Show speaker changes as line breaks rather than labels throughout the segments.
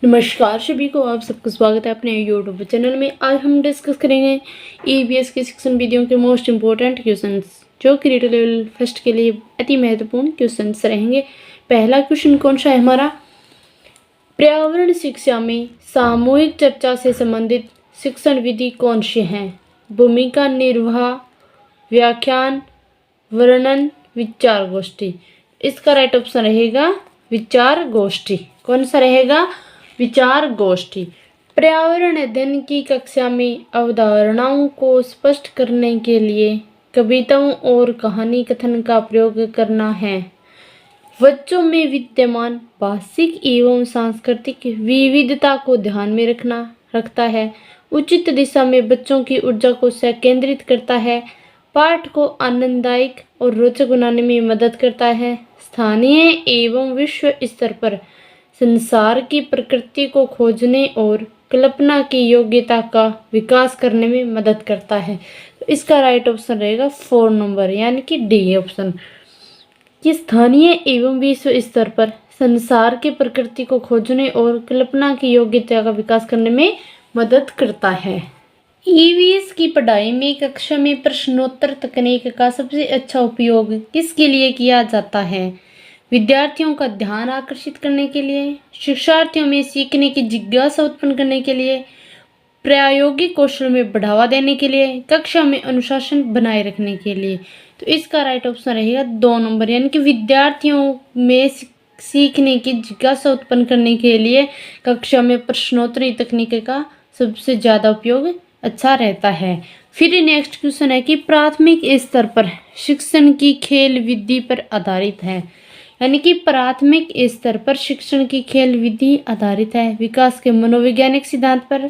नमस्कार सभी को, आप सबका स्वागत है अपने यूट्यूब चैनल में। आज हम डिस्कस करेंगे ईवीएस के सेक्शन विधियों के मोस्ट इम्पोर्टेंट क्वेश्चंस, जो कि रीडिंग लेवल फर्स्ट के लिए अति महत्वपूर्ण क्वेश्चंस रहेंगे। पहला क्वेश्चन कौन सा है हमारा? पर्यावरण शिक्षा में सामूहिक चर्चा से संबंधित शिक्षण विधि कौन सी हैं? भूमिका निर्वाह, व्याख्यान, वर्णन, विचार गोष्ठी। इसका राइट ऑप्शन रहेगा विचार गोष्ठी। कौन सा रहेगा? विचार गोष्ठी। पर्यावरण अध्ययन की कक्षा में अवधारणाओं को स्पष्ट करने के लिए कविताओं और कहानी कथन का प्रयोग करना है। बच्चों में विद्यमान भाषिक एवं सांस्कृतिक विविधता को ध्यान में रखता है। उचित दिशा में बच्चों की ऊर्जा को संकेंद्रित करता है। पाठ को आनंददायक और रोचक बनाने में मदद करता है। स्थानीय एवं विश्व स्तर पर संसार की प्रकृति को खोजने और कल्पना की योग्यता का विकास करने में मदद करता है। तो इसका राइट ऑप्शन रहेगा 4 नंबर, यानी कि डी ऑप्शन, कि स्थानीय एवं विश्व स्तर पर संसार की प्रकृति को खोजने और कल्पना की योग्यता का विकास करने में मदद करता है। ईवीएस की पढ़ाई में कक्षा में प्रश्नोत्तर तकनीक का सबसे अच्छा उपयोग किसके लिए किया जाता है? विद्यार्थियों का ध्यान आकर्षित करने के लिए, शिक्षार्थियों में सीखने की जिज्ञासा उत्पन्न करने के लिए, प्रायोगिक कौशल में बढ़ावा देने के लिए, कक्षा में अनुशासन बनाए रखने के लिए। तो इसका राइट ऑप्शन रहेगा 2 नंबर, यानी कि विद्यार्थियों में सीखने की जिज्ञासा उत्पन्न करने के लिए कक्षा में प्रश्नोत्तरी तकनीक का सबसे ज़्यादा उपयोग अच्छा रहता है। फिर नेक्स्ट क्वेश्चन है कि प्राथमिक स्तर पर शिक्षण की खेल विधि पर आधारित है, यानी कि प्राथमिक स्तर पर शिक्षण की खेल विधि आधारित है। विकास के मनोवैज्ञानिक सिद्धांत पर,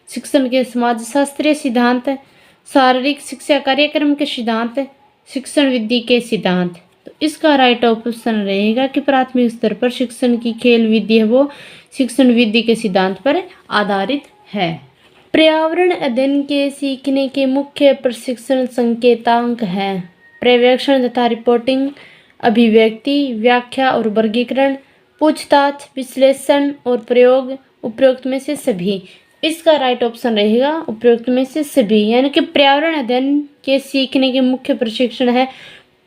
शिक्षण के समाजशास्त्रीय सिद्धांत, शारीरिक शिक्षा कार्यक्रम के सिद्धांत, शिक्षण विधि के सिद्धांत। तो इसका राइट ऑप्शन रहेगा कि प्राथमिक स्तर पर शिक्षण की खेल विधि है वो शिक्षण विधि के सिद्धांत पर आधारित है। पर्यावरण अध्ययन के सीखने के मुख्य प्रशिक्षण संकेतांक हैं: पर्यवेक्षण तथा रिपोर्टिंग, अभिव्यक्ति, व्याख्या और वर्गीकरण, पूछताछ, विश्लेषण और प्रयोग, उपरोक्त में से सभी। इसका राइट ऑप्शन रहेगा उपरोक्त में से सभी, यानी कि पर्यावरण अध्ययन के सीखने के मुख्य प्रशिक्षण है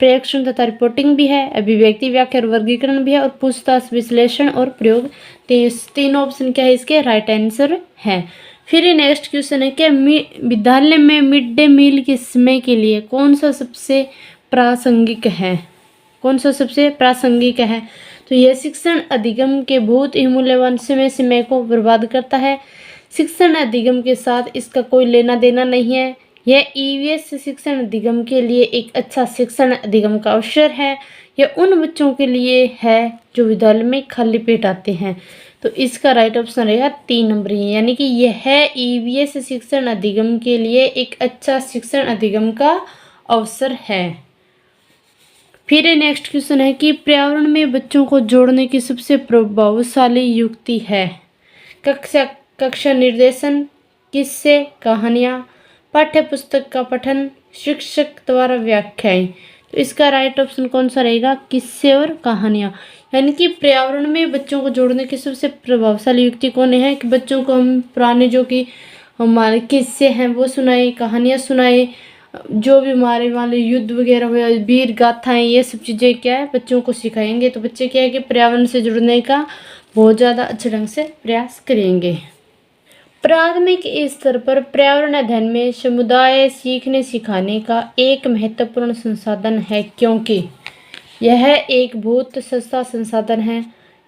पर्यवेक्षण तथा रिपोर्टिंग भी है, अभिव्यक्ति, व्याख्या और वर्गीकरण भी है, और पूछताछ, विश्लेषण और प्रयोग। तीनों ऑप्शन क्या है इसके राइट आंसर है। फिर नेक्स्ट क्वेश्चन है कि विद्यालय में मिड डे मील के समय के लिए कौन सा सबसे प्रासंगिक है? कौन सा सबसे प्रासंगिक है? तो यह शिक्षण अधिगम के बहुत ही मूल्यवान समय को बर्बाद करता है। शिक्षण अधिगम के साथ इसका कोई लेना देना नहीं है। यह ईवीएस शिक्षण अधिगम के लिए एक अच्छा शिक्षण अधिगम का अवसर है। यह उन बच्चों के लिए है जो विद्यालय में खाली पेट आते हैं। तो इसका राइट ऑप्शन रहेगा 3 नंबर, यानी कि यह ईवीएस शिक्षण अधिगम के लिए एक अच्छा शिक्षण अधिगम का अवसर है। फिर नेक्स्ट क्वेश्चन है कि पर्यावरण में बच्चों को जोड़ने की सबसे प्रभावशाली युक्ति है? कक्षा निर्देशन, किस्से, कहानियाँ, पाठ्य पुस्तक का पठन, शिक्षक द्वारा व्याख्याएं। तो इसका राइट ऑप्शन कौन सा रहेगा? किस्से और कहानियाँ। यानी कि पर्यावरण में बच्चों को जोड़ने की सबसे प्रभावशाली युक्ति कौन है कि बच्चों को हम पुराने जो कि हमारे किस्से हैं वो सुनाए, कहानियाँ सुनाए, जो भी हमारे वाले युद्ध वगैरह हुआ, वीर गाथाएं, ये सब चीज़ें क्या है बच्चों को सिखाएंगे। तो बच्चे क्या है कि पर्यावरण से जुड़ने का बहुत ज़्यादा अच्छे ढंग से प्रयास करेंगे। प्राथमिक स्तर पर पर्यावरण अध्ययन में समुदाय सीखने सिखाने का एक महत्वपूर्ण संसाधन है, क्योंकि यह एक बहुत सस्ता संसाधन है।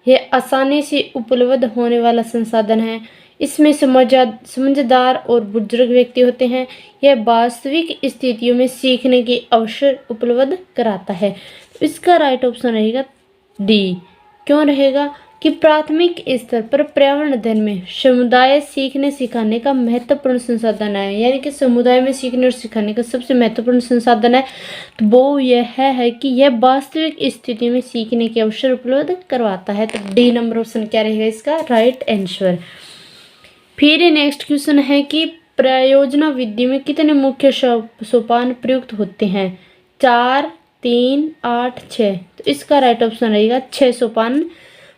यह आसानी से उपलब्ध होने वाला संसाधन है। इसमें समझदार और बुजुर्ग व्यक्ति होते हैं। यह वास्तविक स्थितियों में सीखने के अवसर उपलब्ध कराता है। तो इसका राइट ऑप्शन रहेगा डी। क्यों रहेगा? कि प्राथमिक स्तर पर पर्यावरण अध्ययन में समुदाय सीखने सिखाने का महत्वपूर्ण संसाधन है, यानी कि समुदाय में सीखने और सिखाने का सबसे महत्वपूर्ण संसाधन है। तो वो यह है कि यह वास्तविक स्थिति में सीखने के अवसर उपलब्ध करवाता है। तो डी नंबर ऑप्शन क्या रहेगा इसका राइट आंसर। फिर नेक्स्ट क्वेश्चन है कि प्रयोजना विधि में कितने मुख्य सोपान प्रयुक्त होते हैं? 4, 3, 8, 6। तो इसका राइट ऑप्शन रहेगा 6 सोपान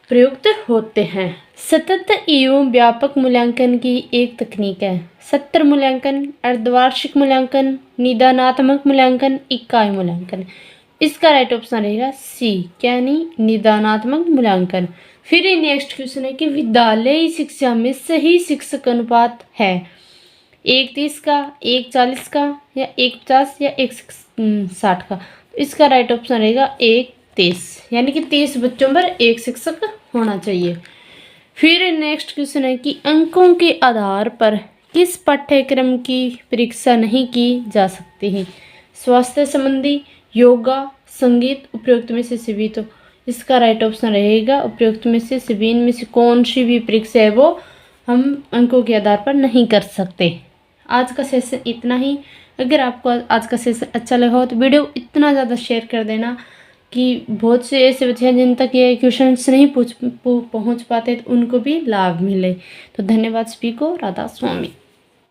प्रयुक्त होते हैं। सतत एवं व्यापक मूल्यांकन की एक तकनीक है। सत्र मूल्यांकन, अर्धवार्षिक मूल्यांकन, निदानात्मक मूल्यांकन, इकाई मूल्यांकन। इसका राइट ऑप्शन रहेगा सी, यानी निदानात्मक मूल्यांकन। फिर नेक्स्ट क्वेश्चन है कि विद्यालयी शिक्षा में सही शिक्षक अनुपात है 1:30 का, 1:40 का, या 1:50 या 1:60 का। तो इसका राइट ऑप्शन रहेगा 1:30, यानी कि 30 बच्चों पर एक शिक्षक होना चाहिए। फिर नेक्स्ट क्वेश्चन है कि अंकों के आधार पर किस पाठ्यक्रम की परीक्षा नहीं की जा सकती है? स्वास्थ्य संबंधी, योगा, संगीत, उपरोक्त में से सभी। तो इसका राइट ऑप्शन रहेगा उपरोक्त में से सभी में से कौन सी भी परीक्षा है वो हम अंकों के आधार पर नहीं कर सकते। आज का सेशन इतना ही। अगर आपको आज का सेशन अच्छा लगा हो तो वीडियो इतना ज़्यादा शेयर कर देना कि बहुत से ऐसे बच्चे हैं जिन तक ये क्वेश्चंस नहीं पहुंच पाते तो उनको भी लाभ मिले। तो धन्यवाद सभी को। राधा स्वामी।